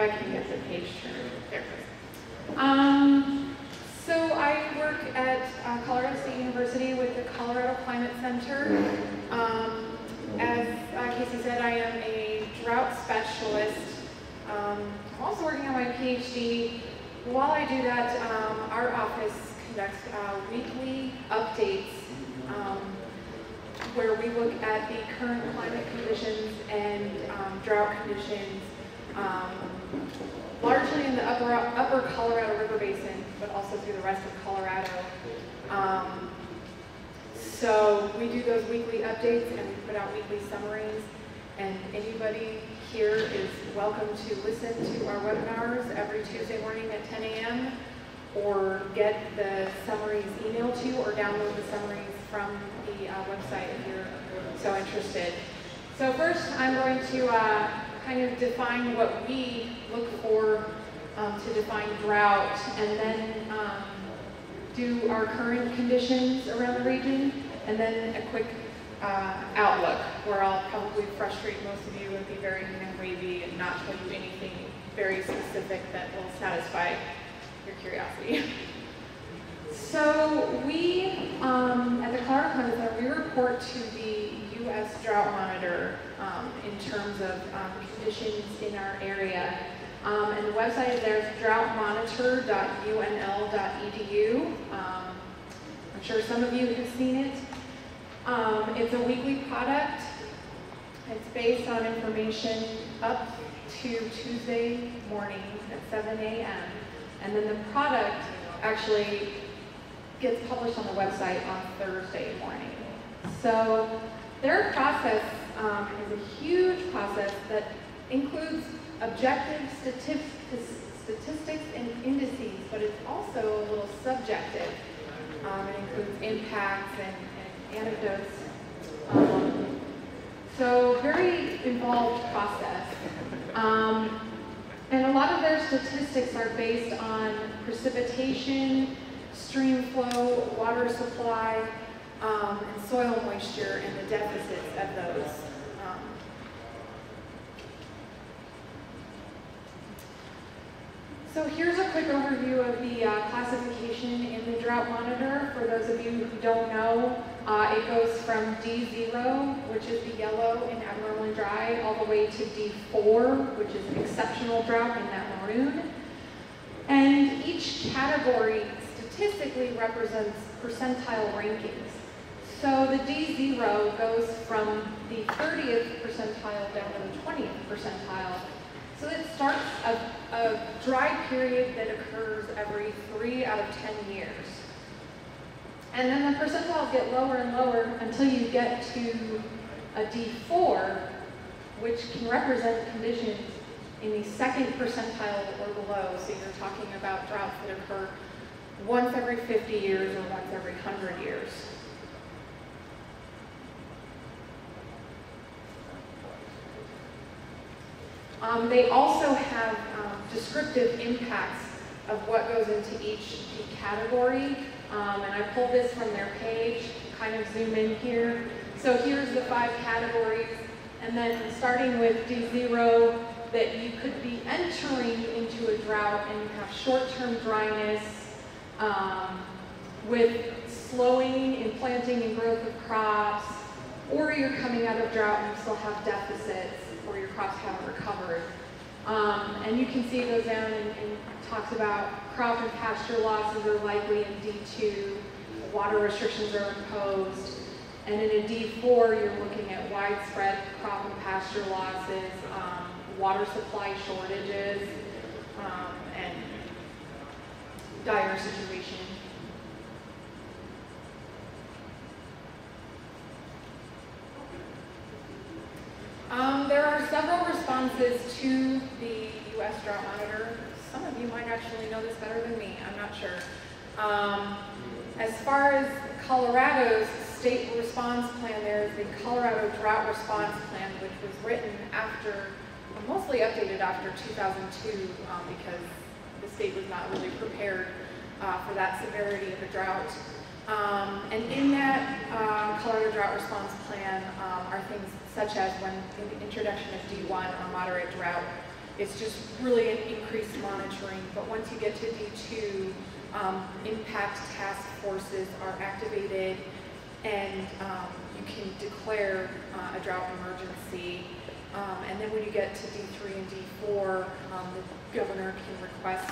Becky gets a page turn. There it goes. So I work at Colorado State University with the Colorado Climate Center. As Casey said, I am a drought specialist. I'm also working on my PhD. While I do that, our office conducts weekly updates where we look at the current climate conditions and drought conditions, largely in the upper Colorado River Basin, but also through the rest of Colorado. So we do those weekly updates and we put out weekly summaries, and anybody here is welcome to listen to our webinars every Tuesday morning at 10 a.m. or get the summaries emailed to you or download the summaries from the website if you're so interested. So first I'm going to kind of define what we look for to define drought, and then do our current conditions around the region, and then a quick outlook where I'll probably frustrate most of you and be very wavy and not tell you anything very specific that will satisfy your curiosity. So we, at the Colorado Climate Center, we report to the U.S. Drought Monitor in terms of conditions in our area. And the website there is droughtmonitor.unl.edu. I'm sure some of you have seen it. It's a weekly product. It's based on information up to Tuesday morning at 7 a.m. And then the product actually gets published on the website on Thursday morning. So their process is a huge process that includes objective statistics and indices, but it's also a little subjective. It includes impacts and anecdotes. So very involved process. And a lot of their statistics are based on precipitation, stream flow, water supply, and soil moisture, and the deficits of those. So here's a quick overview of the classification in the Drought Monitor. For those of you who don't know, it goes from D0, which is the yellow and abnormally dry, all the way to D4, which is an exceptional drought in that maroon. And each category statistically represents percentile rankings. So the D0 goes from the 30th percentile down to the 20th percentile. So it starts a dry period that occurs every 3 out of 10 years. And then the percentiles get lower and lower until you get to a D4, which can represent conditions in the 2nd percentile or below. So you're talking about droughts that occur once every 50 years or once every 100 years. They also have descriptive impacts of what goes into each category. And I pulled this from their page, kind of zoom in here. So here's the 5 categories. And then starting with D0, that you could be entering into a drought and you have short-term dryness with slowing in planting and growth of crops, or you're coming out of drought and you still have deficits, or your crops haven't recovered. And you can see it goes down and talks about crop and pasture losses are likely in D2, water restrictions are imposed, and in a D4 you're looking at widespread crop and pasture losses, water supply shortages, and dire situation. There are several responses to the U.S. Drought Monitor. Some of you might actually know this better than me, I'm not sure. As far as Colorado's state response plan, there is the Colorado Drought Response Plan, which was written after, mostly updated after 2002, because the state was not really prepared for that severity of a drought. And in that Colorado Drought Response Plan are things such as when the introduction of D1 or moderate drought, It's just really an increased monitoring. But once you get to D2, impact task forces are activated, and you can declare a drought emergency. And then when you get to D3 and D4, the governor can request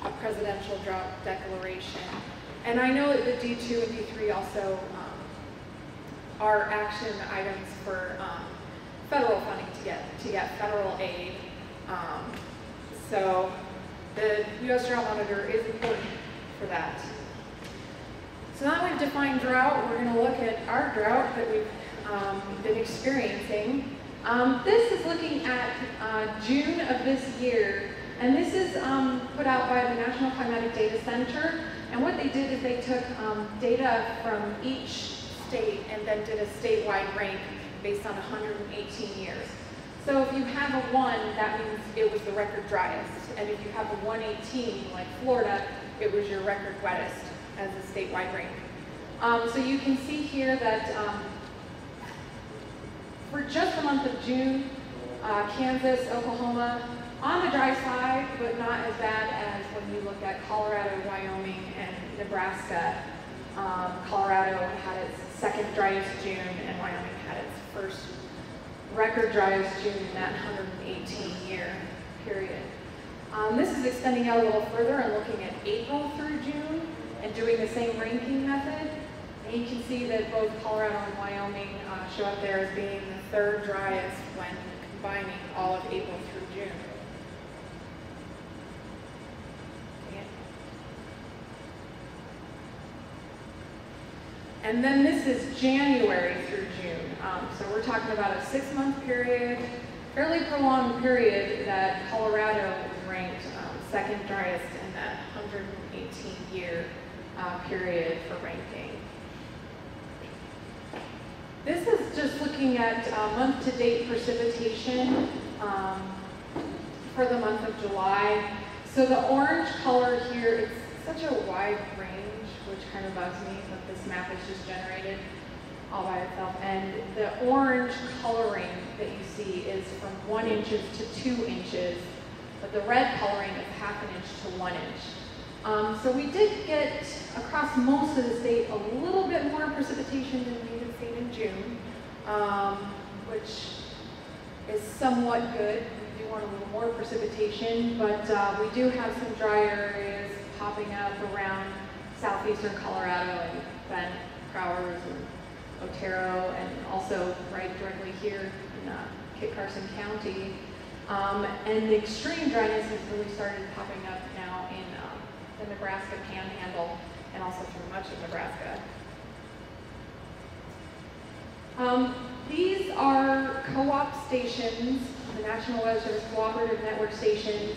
a presidential drought declaration. And I know that the D2 and D3 also are action items for federal funding to get federal aid. So the U.S. Drought Monitor is important for that. So now that we've defined drought, we're going to look at our drought that we've been experiencing. This is looking at June of this year, and this is put out by the National Climatic Data Center. And what they did is they took data from each state and then did a statewide rank based on 118 years. So if you have a 1, that means it was the record driest. And if you have a 118, like Florida, it was your record wettest as a statewide rank. So you can see here that for just the month of June, Kansas, Oklahoma, on the dry side, but not as bad as when you look at Colorado, Wyoming, and Nebraska. Colorado had its second driest June, and Wyoming had its first record driest June in that 118-year period. This is extending out a little further and looking at April through June and doing the same ranking method. And you can see that both Colorado and Wyoming show up there as being the third driest when combining all of April through June. And then this is January through June. So we're talking about a 6-month period, fairly prolonged period that Colorado is ranked second driest in that 118-year period for ranking. This is just looking at month-to-date precipitation for the month of July. So the orange color here, it's such a wide range, which kind of bugs me, but this map is just generated all by itself. And the orange coloring that you see is from 1 inch to 2 inches, but the red coloring is 1/2 inch to 1 inch. So we did get, across most of the state, a little bit more precipitation than we had seen in June, which is somewhat good. We do want a little more precipitation, but we do have some drier areas popping up around southeastern Colorado and Bend, Crowers, and Otero, and also right directly here in Kit Carson County. And the extreme dryness has really started popping up now in the Nebraska Panhandle and also through much of Nebraska. These are co-op stations, the National Weather Service Cooperative Network stations.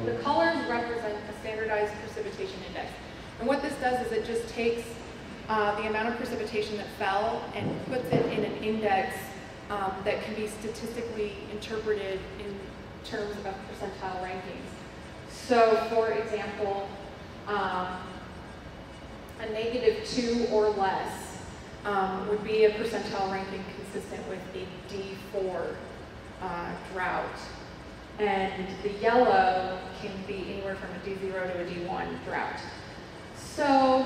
The colors represent a standardized precipitation index. And what this does is it just takes the amount of precipitation that fell and puts it in an index that can be statistically interpreted in terms of percentile rankings. So, for example, a -2 or less would be a percentile ranking consistent with a D4 drought. And the yellow can be anywhere from a D0 to a D1 drought. So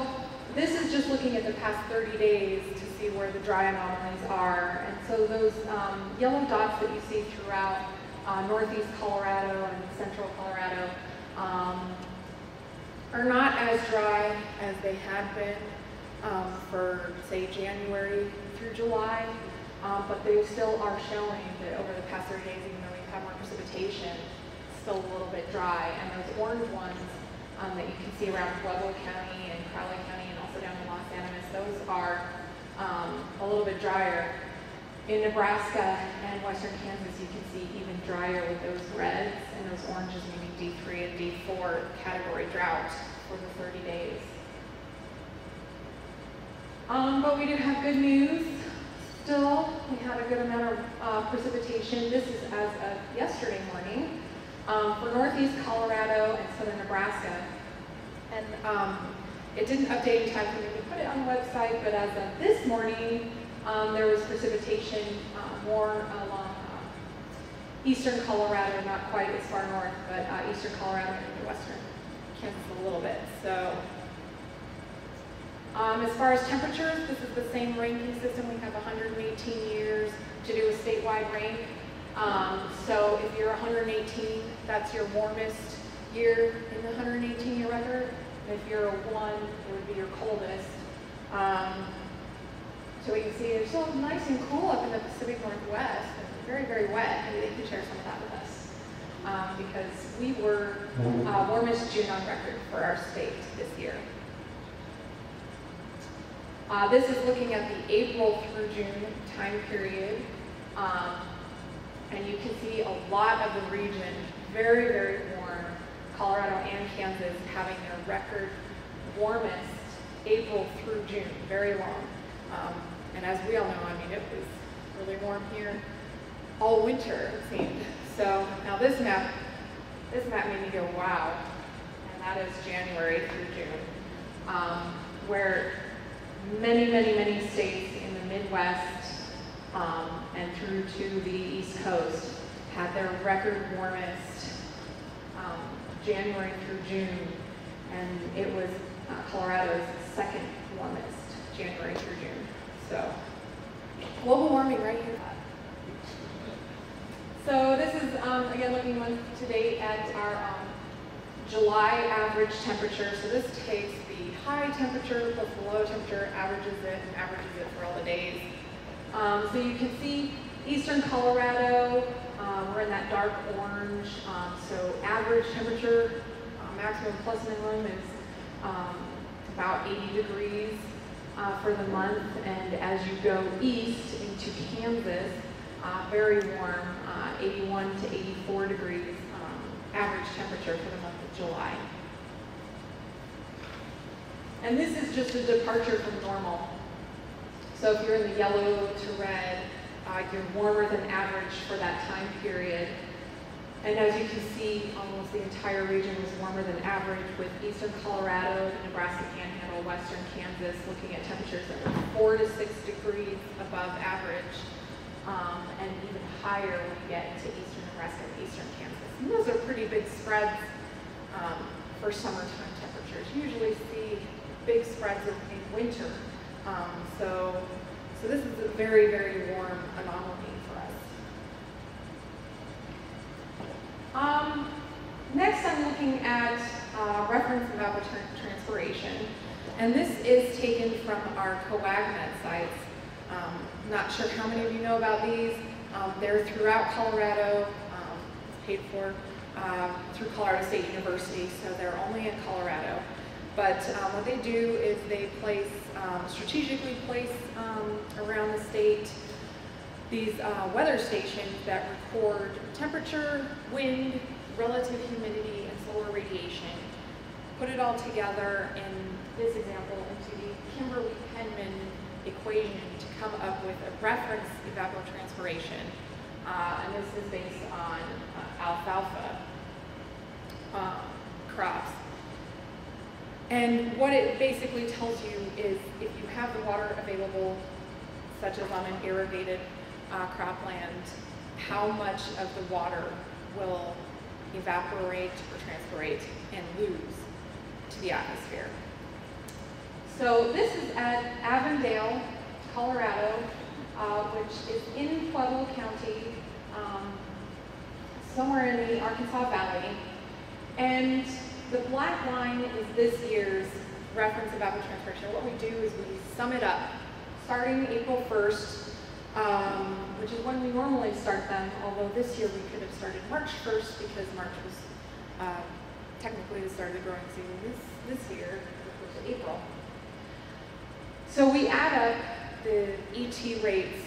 this is just looking at the past 30 days to see where the dry anomalies are. And so those yellow dots that you see throughout northeast Colorado and central Colorado are not as dry as they had been for, say, January through July, but they still are showing that over the past 30 days, even though we've had more precipitation, it's still a little bit dry. And those orange ones that you can see around Pueblo County and Crowley County and also down in Los Animas, those are a little bit drier. In Nebraska and western Kansas, you can see even drier with those reds, and those oranges meaning D3 and D4 category drought for the 30 days. But we do have good news. Still, we had a good amount of precipitation. This is as of yesterday morning for northeast Colorado and southern Nebraska. And it didn't update in time for me to put it on the website, but as of this morning, there was precipitation more along eastern Colorado, not quite as far north, but eastern Colorado and western Kansas a little bit. So as far as temperatures, this is the same ranking system. We have 118 years to do a statewide rank. So if you're 118, that's your warmest year in the 118-year record. And if you're a 1, it would be your coldest. So we can see it's still nice and cool up in the Pacific Northwest, and very, very wet. Maybe they can share some of that with us, because we were warmest June on record for our state this year. This is looking at the April through June time period, and you can see a lot of the region very, very warm. Colorado and Kansas having their record warmest April through June, very long. And as we all know, I mean, it was really warm here all winter, it seemed. So now this map made me go, wow. And that is January through June, where many, many, many states in the Midwest and through to the East Coast had their record warmest January through June, and it was Colorado's second warmest January through June. So global warming right here. So this is, again, looking month to date at our July average temperature. So this takes the high temperature plus the low temperature, averages it, and averages it for all the days. So you can see eastern Colorado, we're in that dark orange. So average temperature, maximum plus minimum is about 80 degrees for the month. And as you go east into Kansas, very warm, 81 to 84 degrees average temperature for the month of July. And this is just a departure from normal. So if you're in the yellow to red, you're warmer than average for that time period. And as you can see, almost the entire region was warmer than average, with eastern Colorado, Nebraska Panhandle, western Kansas looking at temperatures that were 4 to 6 degrees above average, and even higher when you get to eastern Nebraska and eastern Kansas. And those are pretty big spreads for summertime temperatures. You usually see big spreads in winter. So this is a very, very warm anomaly for us. Next, I'm looking at reference evapotranspiration, and this is taken from our coagnet sites. Not sure how many of you know about these. They're throughout Colorado, paid for through Colorado State University, so they're only in Colorado. But what they do is they place, strategically place around the state these weather stations that record temperature, wind, relative humidity, and solar radiation. Put it all together in this example into the Kimberly-Penman equation to come up with a reference evapotranspiration. And this is based on alfalfa crops. And what it basically tells you is if you have the water available, such as on an irrigated cropland, how much of the water will evaporate or transpirate and lose to the atmosphere. So this is at Avondale, Colorado, which is in Pueblo County, somewhere in the Arkansas Valley. And the black line is this year's reference evapotranspiration. What we do is we sum it up, starting April 1st, which is when we normally start them, although this year we could have started March 1st because March was technically the start of the growing season this year, which was April. So we add up the ET rates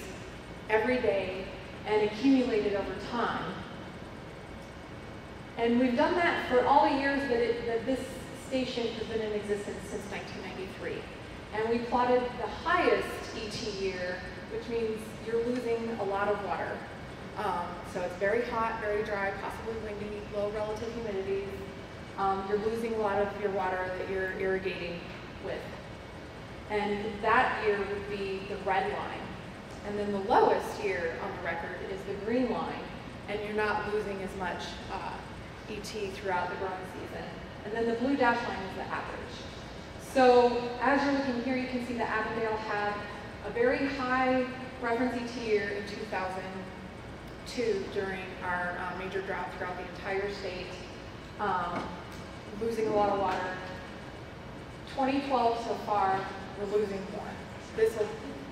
every day and accumulate it over time. And we've done that for all the years that this station has been in existence since 1993. And we plotted the highest ET year, which means you're losing a lot of water. So it's very hot, very dry, possibly windy, low relative humidity. You're losing a lot of your water that you're irrigating with. And that year would be the red line. And then the lowest year on the record is the green line. and you're not losing as much ET throughout the growing season. And then the blue dashed line is the average. So as you're looking here, you can see that Avondale had a very high reference ET year in 2002 during our major drought throughout the entire state, losing a lot of water. 2012 so far, we're losing more. This will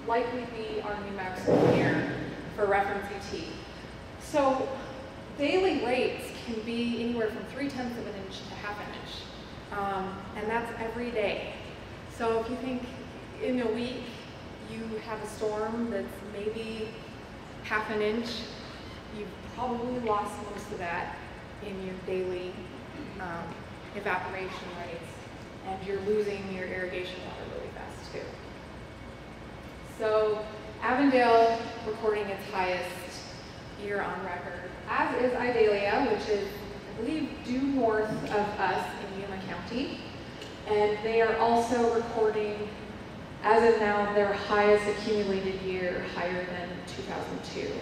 likely be our new maximum year for reference ET. So daily rates can be anywhere from 0.3 of an inch to 1/2 inch. And that's every day. So if you think in a week you have a storm that's maybe 1/2 inch, you've probably lost most of that in your daily evaporation rates, and you're losing your irrigation water really fast too. So Avondale recording its highest year on record, as is Idalia, which is, I believe, due north of us in Yuma County. And they are also recording, as of now, their highest accumulated year, higher than 2002.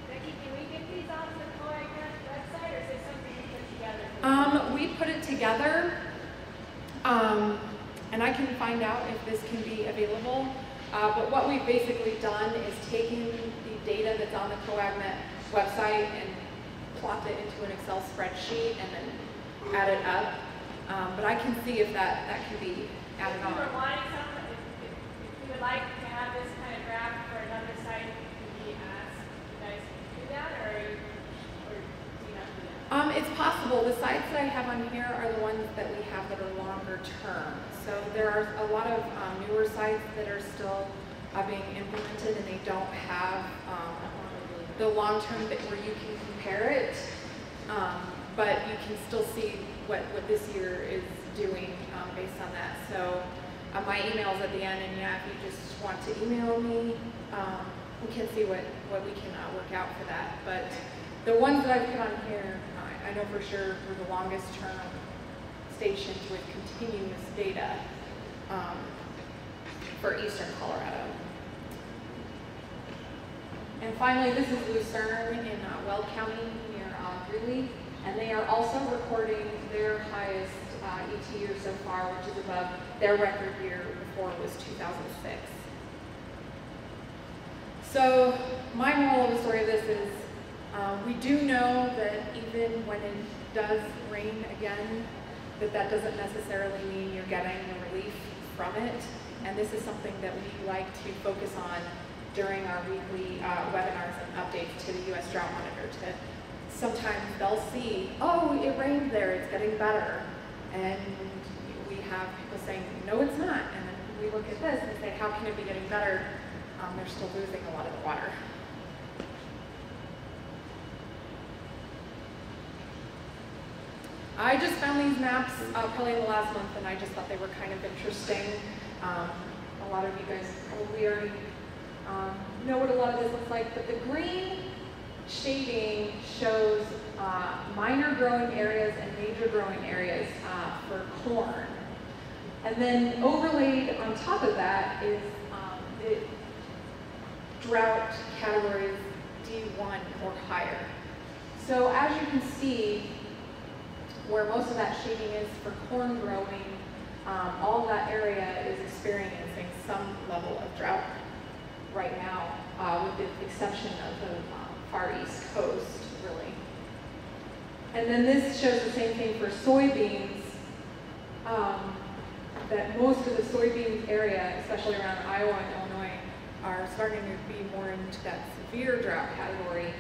Becky, can we get these on the COAG website, or is it something you put together? We put it together, and I can find out if this can be available. But what we've basically done is taken the data that's on the COAGNet website and plopped it into an Excel spreadsheet and then added up. But I can see if that can be added If on. you were wanting something, if you would like to have this kind of graph for another site, can we ask you guys to do that, or do you not do that? It's possible. The sites that I have on here are the ones that we have that are longer term. So there are a lot of newer sites that are still being implemented, and they don't have the long term bit where you can compare it. But you can still see what this year is doing based on that. So my email's at the end, and yeah, if you just want to email me, we can see what we can work out for that. But the ones that I've put on here, I know for sure were the longest term stations with continuous data for eastern Colorado. And finally, this is Lucerne in Weld County near Greeley, and they are also recording their highest ET year so far, which is above their record year before it was 2006. So my moral of the story of this is we do know that even when it does rain again, that doesn't necessarily mean you're getting the relief from it. And this is something that we like to focus on during our weekly webinars and updates to the U.S. Drought Monitor. Sometimes they'll see, oh, it rained there, it's getting better. And we have people saying, no, it's not. And then we look at this and say, how can it be getting better? They're still losing a lot of the water. I just found these maps probably in the last month, and I just thought they were kind of interesting. A lot of you guys probably already know what a lot of this looks like, but the green shading shows minor growing areas and major growing areas for corn. And then overlaid on top of that is the drought categories D1 or higher. So as you can see, where most of that shading is for corn growing, all of that area is experiencing some level of drought right now, with the exception of the far east coast, really. And then this shows the same thing for soybeans, that most of the soybeans area, especially around Iowa and Illinois, are starting to be more into that severe drought category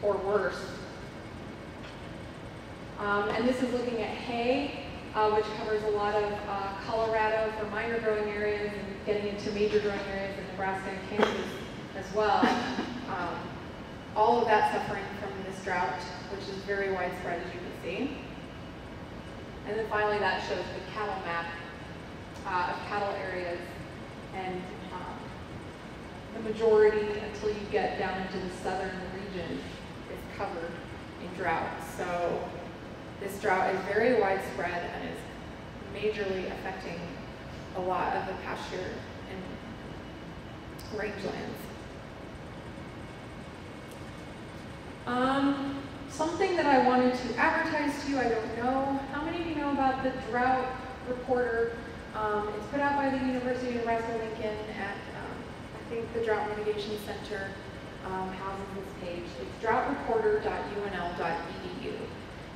or worse. And this is looking at hay, which covers a lot of Colorado for minor growing areas and getting into major growing areas in Nebraska and Kansas as well. All of that suffering from this drought, which is very widespread, as you can see. And then finally, that shows the cattle map of cattle areas, and the majority, until you get down into the southern region, is covered in drought. So this drought is very widespread and is majorly affecting a lot of the pasture and rangelands. I wanted to advertise to you. I don't know. How many of you know about the Drought Reporter? It's put out by the University of Nebraska-Lincoln at, I think, the Drought Mitigation Center houses this page. It's droughtreporter.unl.edu.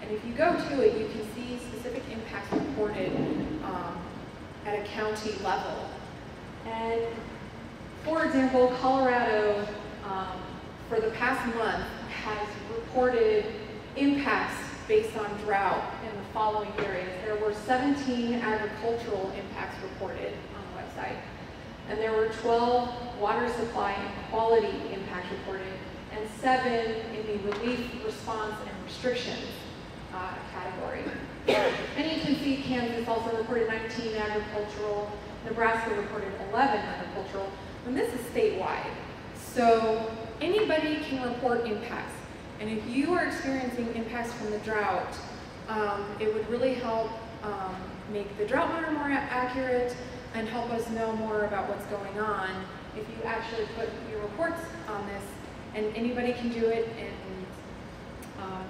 And if you go to it, you can see specific impacts reported at a county level. And for example, Colorado, for the past month, has reported impacts based on drought in the following areas. There were 17 agricultural impacts reported on the website, and there were 12 water supply and quality impacts reported, and 7 in the relief, response, and restrictions category. And you can see Kansas also reported 19 agricultural, Nebraska reported 11 agricultural, and this is statewide. So anybody can report impacts. And if you are experiencing impacts from the drought, it would really help make the drought monitor more accurate and help us know more about what's going on if you actually put your reports on this, and anybody can do it,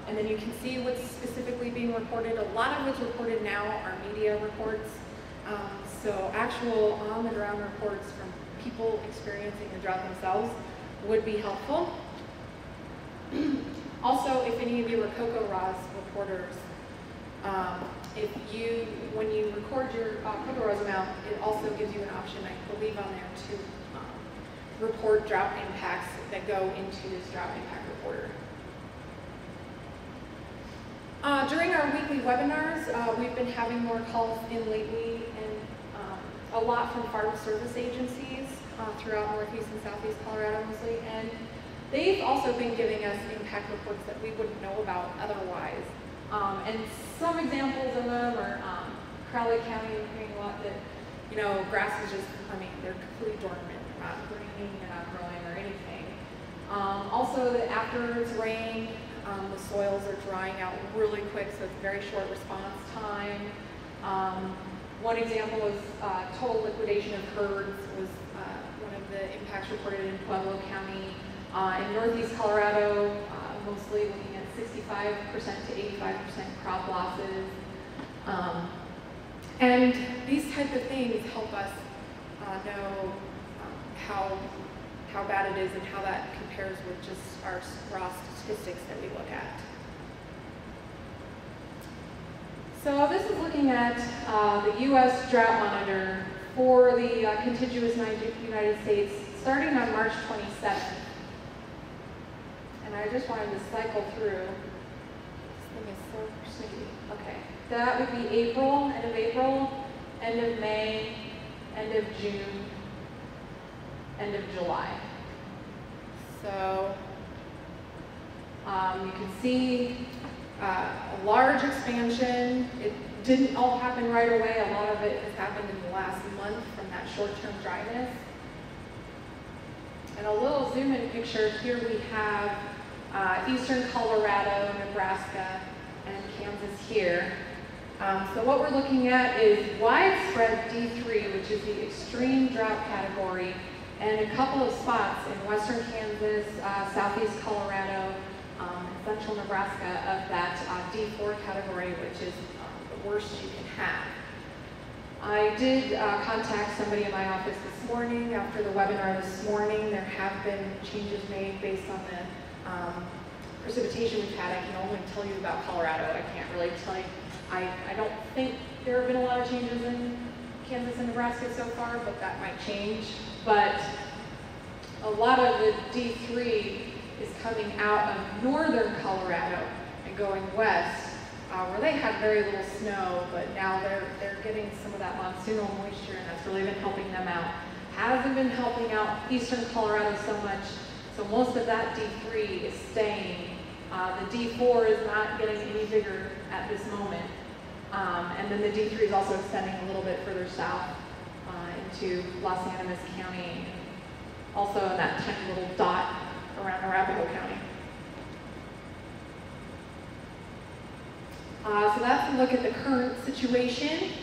and then you can see what's specifically being reported. A lot of what's reported now are media reports, so actual on-the-ground reports from people experiencing the drought themselves would be helpful. Also, if any of you are CocoRa's reporters, when you record your CocoRa's amount, it also gives you an option, I believe, on there to report drought impacts that go into this drought impact reporter. During our weekly webinars, we've been having more calls in lately, and a lot from farm service agencies throughout Northeast and Southeast Colorado mostly, and they've also been giving us impact reports that we wouldn't know about otherwise. And some examples of them are Crowley County, hearing a lot that, you know, grass is just, they're completely dormant, they're not greening, they're not growing or anything. Also that after it's rained, the soils are drying out really quick, so it's very short response time. One example is total liquidation of herds was one of the impacts reported in Pueblo County. In Northeast Colorado, mostly looking at 65% to 85% crop losses. And these type of things help us know how bad it is and how that compares with just our raw statistics that we look at. So this is looking at the U.S. Drought Monitor for the contiguous United States starting on March 27th. And I just wanted to cycle through. This thing is so sneaky. Okay. That would be April, end of May, end of June, end of July. So you can see a large expansion. It didn't all happen right away. A lot of it has happened in the last month from that short-term dryness. And a little zoom-in picture, here we have eastern Colorado, Nebraska, and Kansas here. So what we're looking at is widespread D3, which is the extreme drought category, and a couple of spots in western Kansas, southeast Colorado, central Nebraska of that D4 category, which is the worst you can have. I did contact somebody in my office this morning after the webinar this morning. There have been changes made based on the precipitation we've had. I can only tell you about Colorado. I can't really tell you. I don't think there have been a lot of changes in Kansas and Nebraska so far, but that might change. But a lot of the D3 is coming out of northern Colorado and going west, where they had very little snow, but now they're getting some of that monsoonal moisture, and that's really been helping them out. Hasn't been helping out eastern Colorado so much, so most of that D3 is staying. The D4 is not getting any bigger at this moment. And then the D3 is also extending a little bit further south into Los Animas County, also in that tiny little dot around Arapahoe County. So that's a look at the current situation.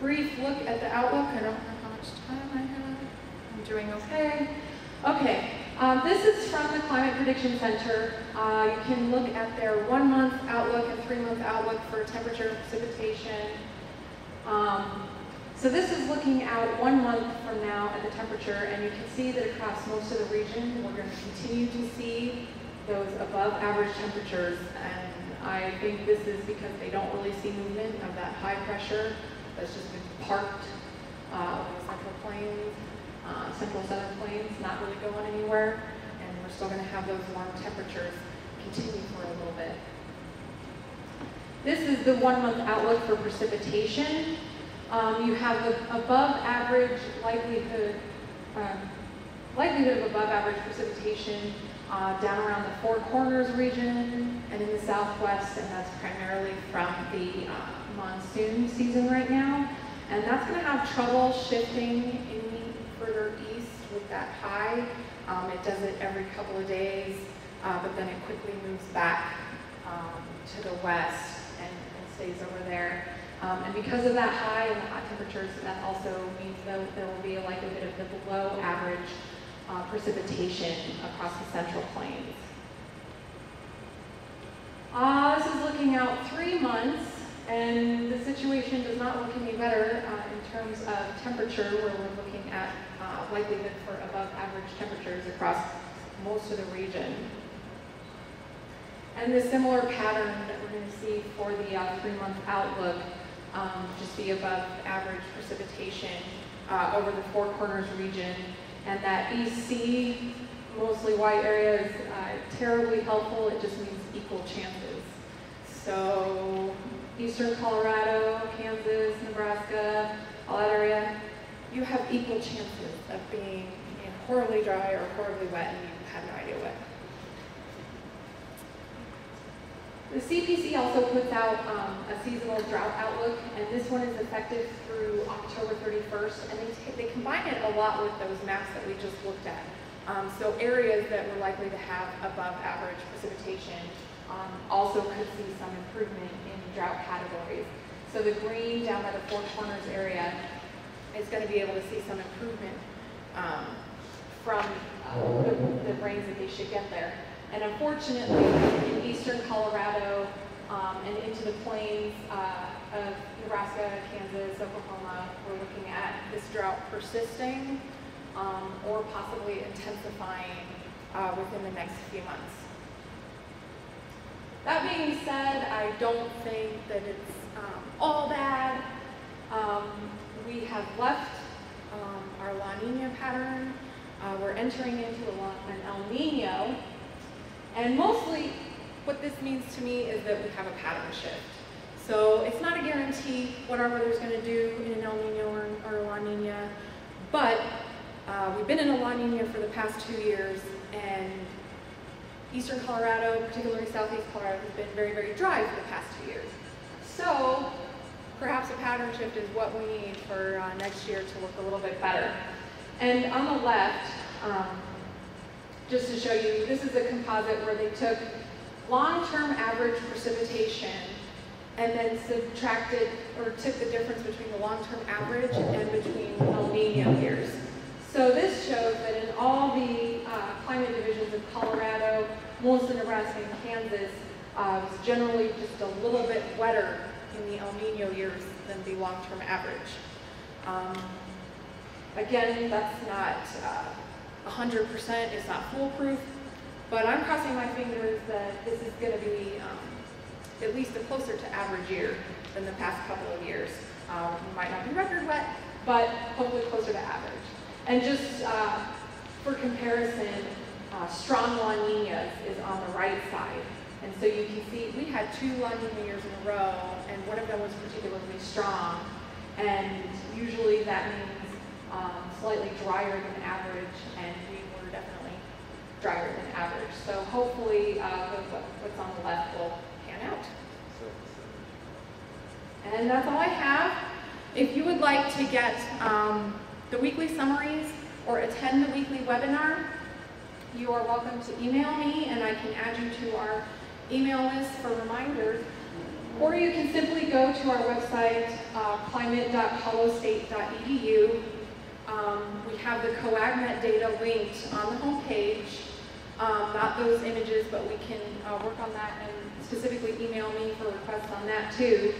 Brief look at the outlook. I don't know how much time I have. I'm doing okay. Okay, This is from the Climate Prediction Center. You can look at their 1 month outlook and 3 month outlook for temperature and precipitation. So this is looking out 1 month from now at the temperature, and you can see that across most of the region, we're going to continue to see those above average temperatures. And I think this is because they don't really see movement of that high pressure that's just been parked in the Central Plains, Central Southern Plains, not really going anywhere. And we're still going to have those warm temperatures continue for a little bit. This is the 1 month outlook for precipitation. You have the above average likelihood of above average precipitation down around the Four Corners region and in the Southwest, and that's primarily from the monsoon season right now. And that's going to have trouble shifting any further east with that high. It does it every couple of days, but then it quickly moves back to the west and stays over there. And because of that high and the hot temperatures, that also means that there will be a likelihood of the below average precipitation across the Central Plains. This is looking out 3 months, and the situation does not look any better in terms of temperature, where we're looking at likelihood for above average temperatures across most of the region. And the similar pattern that we're going to see for the 3 month outlook, just the above average precipitation over the Four Corners region. And that EC, mostly white area, is terribly helpful. It just means equal chances. So eastern Colorado, Kansas, Nebraska, all that area, you have equal chances of being horribly dry or horribly wet, and you have no idea what. The CPC also puts out a seasonal drought outlook, and this one is effective through October 31st, and they combine it a lot with those maps that we just looked at. So areas that were likely to have above average precipitation also could see some improvement in drought categories. So the green down by the Four Corners area is going to be able to see some improvement from the rains that they should get there. And unfortunately, in eastern Colorado and into the plains of Nebraska, Kansas, Oklahoma, we're looking at this drought persisting or possibly intensifying within the next few months. That being said, I don't think that it's all bad. We have left our La Nina pattern. We're entering into an El Nino. And mostly, what this means to me is that we have a pattern shift. So it's not a guarantee what our weather's going to do in an El Nino or a La Nina, but we've been in a La Nina for the past 2 years, and eastern Colorado, particularly southeast Colorado, has been very, very dry for the past 2 years. So perhaps a pattern shift is what we need for next year to look a little bit better. And on the left, just to show you, this is a composite where they took long-term average precipitation and then subtracted or took the difference between the long-term average and between El Nino years. So this shows that in all the climate divisions of Colorado, most of Nebraska and Kansas, was generally just a little bit wetter in the El Nino years than the long-term average. Again, that's not 100%, it's not foolproof, but I'm crossing my fingers that this is going to be at least a closer to average year than the past couple of years. It might not be record wet, but hopefully closer to average. And just for comparison, strong La Ninas is on the right side. And so you can see we had 2 La Nina years in a row, and one of them was particularly strong. And usually that means slightly drier than average, and we were definitely drier than average. So hopefully what's on the left will pan out. And that's all I have. If you would like to get the weekly summaries or attend the weekly webinar, you are welcome to email me, and I can add you to our email list for reminders. Or you can simply go to our website, climate.colostate.edu, We have the coagnet data linked on the homepage. Not those images, but we can work on that and specifically email me for requests on that too.